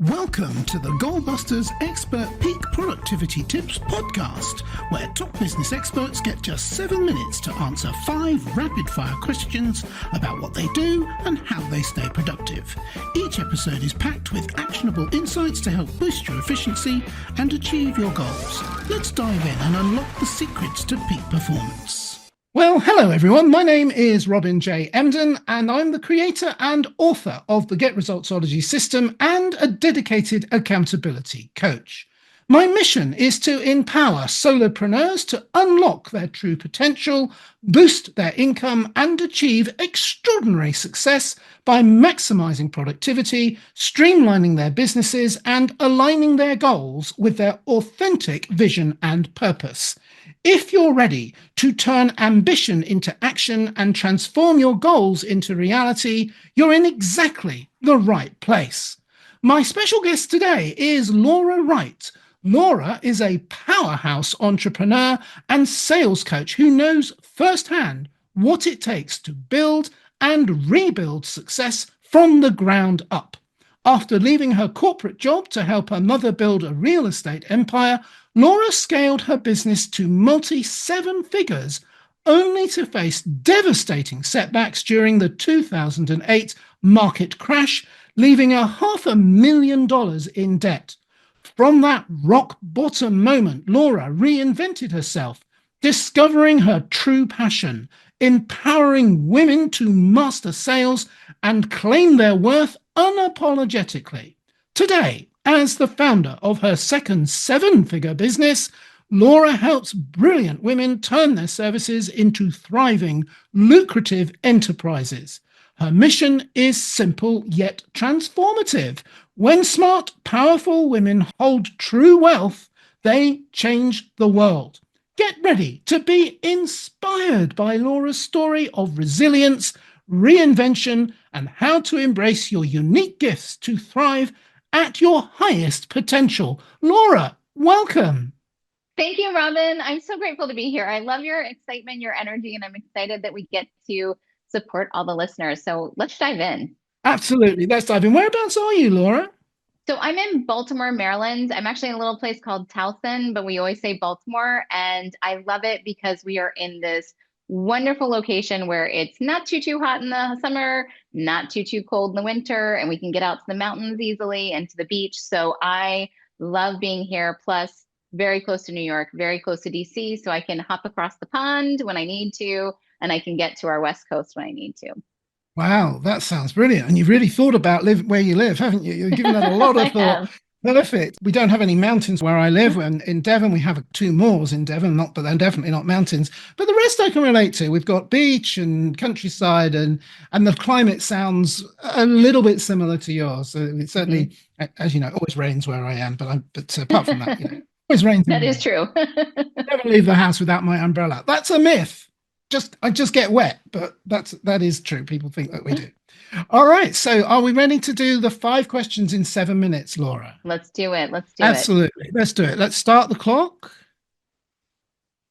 Welcome to the Goalbusters Expert Peak Productivity Tips podcast, where top business experts get just 7 minutes to answer 5 rapid-fire questions about what they do and how they stay productive. Each episode is packed with actionable insights to help boost your efficiency and achieve your goals. Let's dive in and unlock the secrets to peak performance. Well, hello everyone. My name is Robin J. Emden, and I'm the creator and author of the Get Resultsology system and a dedicated accountability coach. My mission is to empower solopreneurs to unlock their true potential, boost their income, and achieve extraordinary success by maximizing productivity, streamlining their businesses, and aligning their goals with their authentic vision and purpose. If you're ready to turn ambition into action and transform your goals into reality, you're in exactly the right place. My special guest today is Laura Wright. Laura is a powerhouse entrepreneur and sales coach who knows firsthand what it takes to build and rebuild success from the ground up. After leaving her corporate job to help her mother build a real estate empire, Laura scaled her business to multi-7 figures, only to face devastating setbacks during the 2008 market crash, leaving her $500,000 in debt. From that rock bottom moment, Laura reinvented herself, discovering her true passion, empowering women to master sales and claim their worth unapologetically. Today, as the founder of her second 7-figure business, Laura helps brilliant women turn their services into thriving, lucrative enterprises. Her mission is simple yet transformative. When smart, powerful women hold true wealth, they change the world. Get ready to be inspired by Laura's story of resilience, reinvention, and how to embrace your unique gifts to thrive at your highest potential. Laura, welcome. Thank you, Robin. I'm so grateful to be here. I love your excitement, your energy, and I'm excited that we get to support all the listeners. So let's dive in. Absolutely. Let's dive in. Whereabouts are you, Laura? So I'm in Baltimore, Maryland. I'm actually in a little place called Towson, but we always say Baltimore. And I love it because we are in this wonderful location where it's not too hot in the summer, not too cold in the winter, and we can get out to the mountains easily and to the beach. So I love being here. Plus, very close to New York, very close to DC, so I can hop across the pond when I need to, and I can get to our West Coast when I need to. Wow, that sounds brilliant. And you've really thought about where you live, haven't you? You've given that a lot of thought. Perfect. We don't have any mountains where I live. And in Devon, we have 2 moors in Devon, but they're definitely not mountains. But the rest I can relate to. We've got beach and countryside, and the climate sounds a little bit similar to yours. So it certainly, as you know, always rains where I am. But apart from that, always rains. That is true. Never leave the house without my umbrella. That's a myth. I just get wet, but that is true. People think that we do. All right. So are we ready to do the 5 questions in 7 minutes, Laura? Let's do it. Absolutely. Let's do it. Let's start the clock.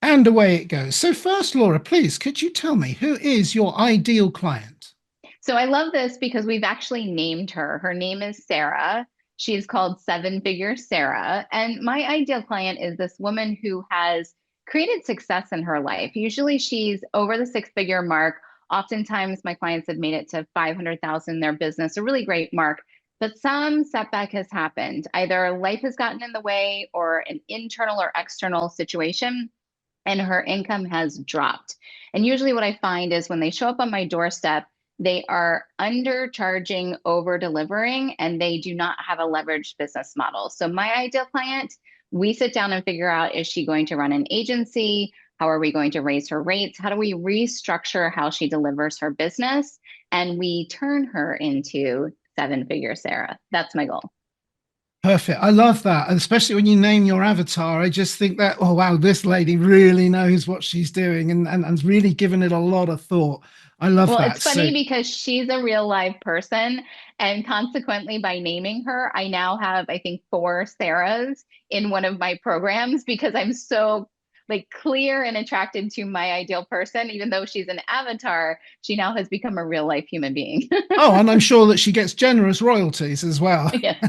And away it goes. So first, Laura, please, could you tell me who is your ideal client? So I love this because we've actually named her. Her name is Sarah. She's called 7-Figure Sarah. And my ideal client is this woman who has created success in her life. Usually she's over the 6-figure mark. Oftentimes my clients have made it to 500,000 in their business, a really great mark, but some setback has happened. Either life has gotten in the way or an internal or external situation, and her income has dropped. And usually what I find is when they show up on my doorstep, they are undercharging, over delivering, and they do not have a leveraged business model. So my ideal client, we sit down and figure out, is she going to run an agency? How are we going to raise her rates? How do we restructure how she delivers her business? And we turn her into 7-Figure Sarah. That's my goal. Perfect. I love that. And especially when you name your avatar, I just think that, oh, wow, this lady really knows what she's doing and really given it a lot of thought. I love that. Well, it's funny because she's a real live person. And consequently, by naming her, I now have, I think, 4 Sarahs in one of my programs because I'm so like clear and attracted to my ideal person. Even though she's an avatar, she now has become a real life human being. Oh, and I'm sure that she gets generous royalties as well. Yes.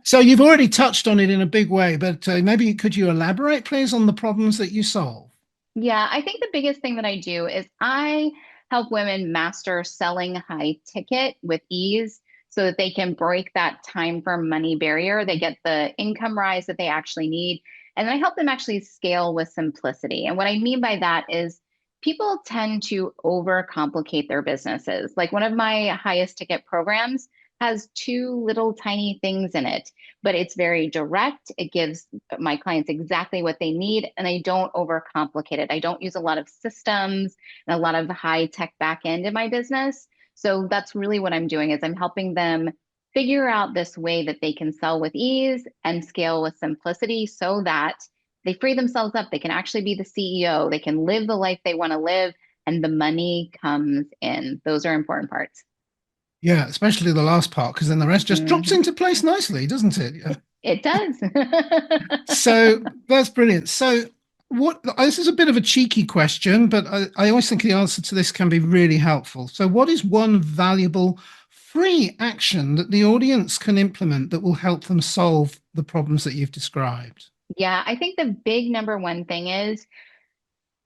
So you've already touched on it in a big way, but maybe could you elaborate, please, on the problems that you solve? Yeah, I think the biggest thing that I do is I help women master selling high ticket with ease so that they can break that time for money barrier. They get the income rise that they actually need. And I help them actually scale with simplicity. And what I mean by that is people tend to overcomplicate their businesses. Like one of my highest ticket programs has two little tiny things in it, but it's very direct. It gives my clients exactly what they need, and I don't overcomplicate it. I don't use a lot of systems and a lot of high tech back end in my business. So that's really what I'm doing is I'm helping them figure out this way that they can sell with ease and scale with simplicity so that they free themselves up. They can actually be the CEO. They can live the life they want to live and the money comes in. Those are important parts. Yeah, especially the last part, because then the rest just drops Mhm. into place nicely, doesn't it? Yeah. It does. So that's brilliant. So, what this is a bit of a cheeky question, but I always think the answer to this can be really helpful. So, what is one valuable free action that the audience can implement that will help them solve the problems that you've described? Yeah, I think the big number one thing is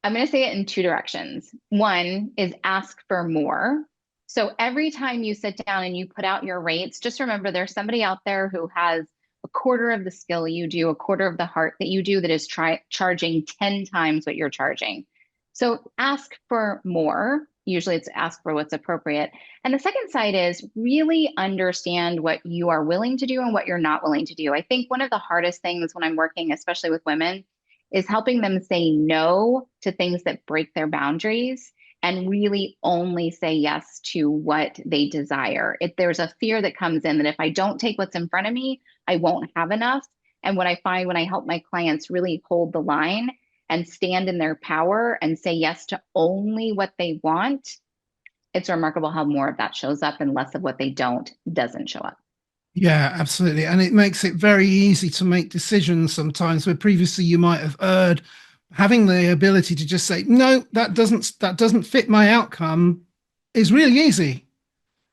I'm going to say it in two directions. One is ask for more. So every time you sit down and you put out your rates, just remember there's somebody out there who has a quarter of the skill you do, a quarter of the heart that you do that is charging 10 times what you're charging. So ask for more. Usually it's ask for what's appropriate. And the second side is really understand what you are willing to do and what you're not willing to do. I think one of the hardest things when I'm working, especially with women, is helping them say no to things that break their boundaries and really only say yes to what they desire. If there's a fear that comes in that if I don't take what's in front of me, I won't have enough. And what I find when I help my clients really hold the line and stand in their power and say yes to only what they want, it's remarkable how more of that shows up and less of what they don't doesn't show up. Yeah, absolutely. And it makes it very easy to make decisions sometimes where previously you might have erred. Having the ability to just say, no, that doesn't fit my outcome is really easy.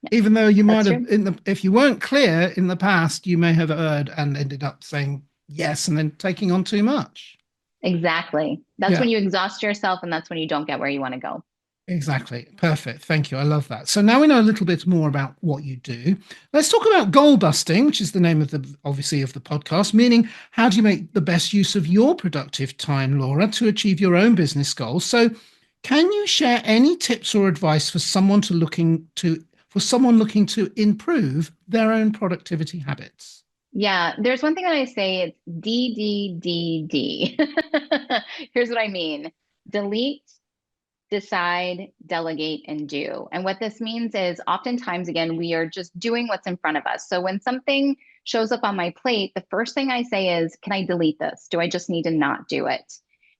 Yeah, Even though you that's might have true. if you weren't clear in the past, you may have erred and ended up saying yes and then taking on too much. Exactly. That's Yeah. when you exhaust yourself and that's when you don't get where you want to go. Exactly. Perfect. Thank you. I love that. So now we know a little bit more about what you do. Let's talk about goal busting, which is the name of the obviously of the podcast, meaning how do you make the best use of your productive time, Laura, to achieve your own business goals? So can you share any tips or advice for someone looking to improve their own productivity habits? Yeah, there's one thing that I say, it's DDDD. Here's what I mean. Delete, decide, delegate, and do. And what this means is oftentimes, again, we are just doing what's in front of us. So when something shows up on my plate, the first thing I say is, can I delete this? Do I just need to not do it?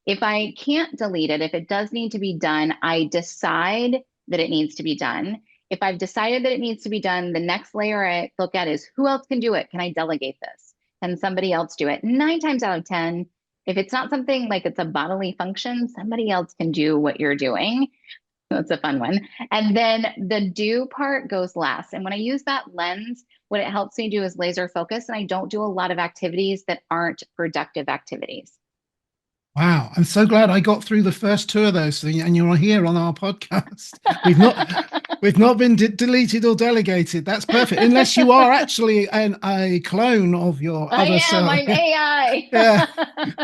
If I can't delete it, if it does need to be done, I decide that it needs to be done. If I've decided that it needs to be done, the next layer I look at is who else can do it? Can I delegate this? Can somebody else do it? Nine times out of 10, if it's not something like it's a bodily function, somebody else can do what you're doing. That's a fun one. And then the do part goes last. And when I use that lens, what it helps me do is laser focus. And I don't do a lot of activities that aren't productive activities. Wow, I'm so glad I got through the first two of those, and you're here on our podcast. We've not been deleted or delegated. That's perfect, unless you are actually a clone of your I other am, self. I'm AI. Yeah.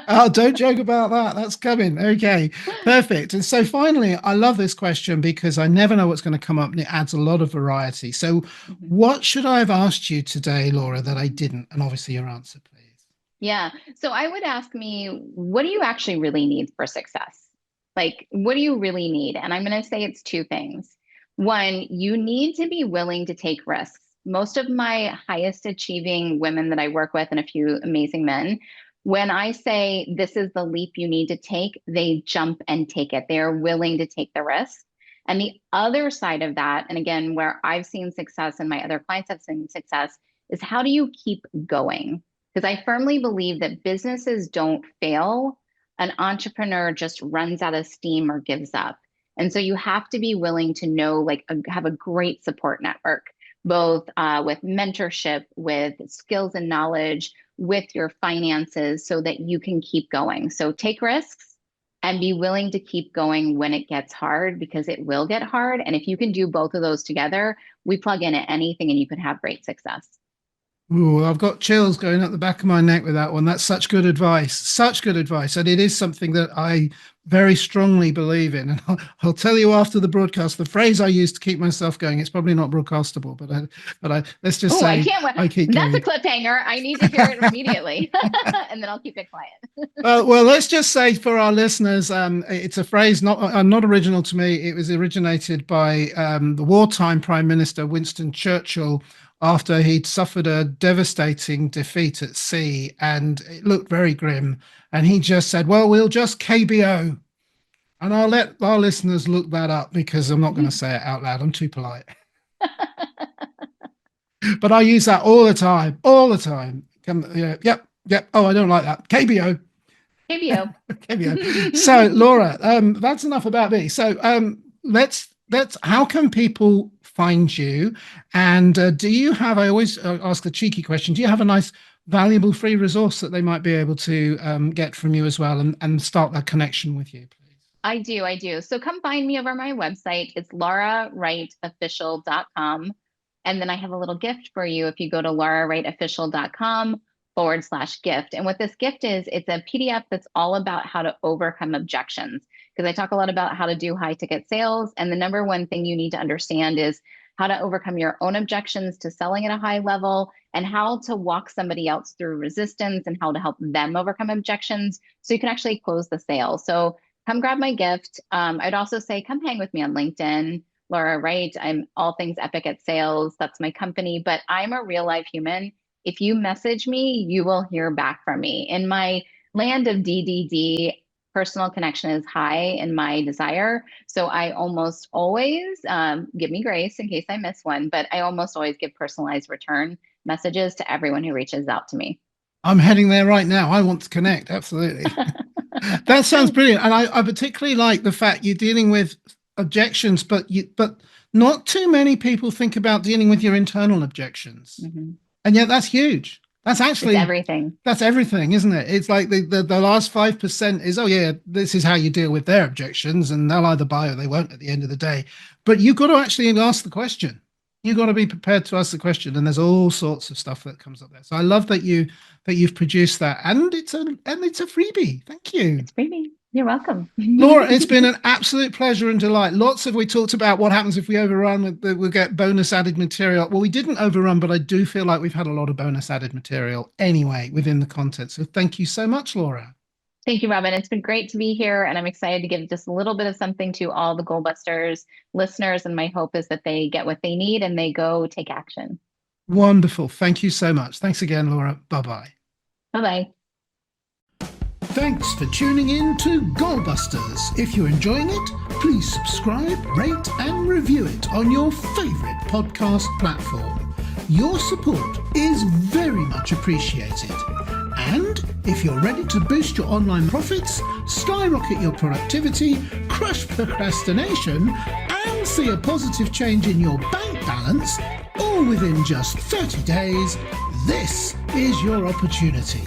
Oh, don't joke about that. That's coming. Okay, perfect. And so finally, I love this question because I never know what's going to come up, and it adds a lot of variety. So, Mhm. what should I have asked you today, Laura, that I didn't? And obviously, your answer, please. Yeah. So I would ask me, what do you actually really need for success? Like, what do you really need? And I'm going to say it's two things. One, you need to be willing to take risks. Most of my highest achieving women that I work with and a few amazing men, when I say this is the leap you need to take, they jump and take it. They are willing to take the risk. And the other side of that, and again, where I've seen success and my other clients have seen success, is how do you keep going? Because I firmly believe that businesses don't fail an entrepreneur just runs out of steam or gives up. And so you have to be willing to know, like, have a great support network, both with mentorship, with skills and knowledge, with your finances, so that you can keep going. So take risks and be willing to keep going when it gets hard, because it will get hard. And if you can do both of those together, we plug in at anything and you can have great success. Ooh, I've got chills going up the back of my neck with that one. That's such good advice. Such good advice. And it is something that I very strongly believe in. And I'll tell you after the broadcast, the phrase I use to keep myself going. It's probably not broadcastable, but let's just say I can't wait. I keep That's going. a cliffhanger. I need to hear it immediately. And then I'll keep it quiet. Well, let's just say for our listeners, it's a phrase not original to me. It was originated by the wartime Prime Minister Winston Churchill, after he'd suffered a devastating defeat at sea, and it looked very grim. And he just said, well, we'll just KBO. And I'll let our listeners look that up, because I'm not going to say it out loud. I'm too polite. But I use that all the time. Yep. Oh, I don't like that. KBO. KBO. So, Laura, that's enough about me. So let's how can people find you? And do you have, I always ask the cheeky question, do you have a nice valuable free resource that they might be able to get from you as well, and start that connection with you, please? I do. So come find me over my website. It's laurawrightofficial.com. And then I have a little gift for you if you go to laurawrightofficial.com/gift. And what this gift is, it's a PDF that's all about how to overcome objections. Because I talk a lot about how to do high ticket sales. And the number one thing you need to understand is how to overcome your own objections to selling at a high level, and how to walk somebody else through resistance, and how to help them overcome objections so you can actually close the sale. So come grab my gift. I'd also say come hang with me on LinkedIn. Laura Wright. I'm all things epic at sales. That's my company, but I'm a real life human. If you message me, you will hear back from me. In my land of DDD, personal connection is high in my desire. So I almost always, give me grace in case I miss one, but I almost always give personalized return messages to everyone who reaches out to me. I'm heading there right now. I want to connect. Absolutely. That sounds brilliant. And I particularly like the fact you're dealing with objections, but not too many people think about dealing with your internal objections. Mm-hmm. And yet that's huge. That's actually everything. That's everything, isn't it? It's like the last 5% is, oh yeah, this is how you deal with their objections, and they'll either buy or they won't at the end of the day. But you've got to actually ask the question. You've got to be prepared to ask the question, and there's all sorts of stuff that comes up there. So I love that you've produced that, and it's a freebie. Thank you. It's freebie. You're welcome. Laura, it's been an absolute pleasure and delight. We talked about what happens if we overrun, we'll get bonus added material. Well, we didn't overrun, but I do feel like we've had a lot of bonus added material anyway within the content. So thank you so much, Laura. Thank you, Robin. It's been great to be here, and I'm excited to give just a little bit of something to all the Goalbusters listeners. And my hope is that they get what they need and they go take action. Wonderful. Thank you so much. Thanks again, Laura. Bye-bye. Bye-bye. Thanks for tuning in to Goalbusters. If you're enjoying it, please subscribe, rate, and review it on your favorite podcast platform. Your support is very much appreciated. And if you're ready to boost your online profits, skyrocket your productivity, crush procrastination, and see a positive change in your bank balance, all within just 30 days, this is your opportunity.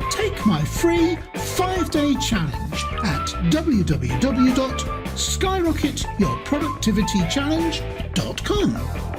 Take my free 5-day challenge at www.skyrocketyourproductivitychallenge.com.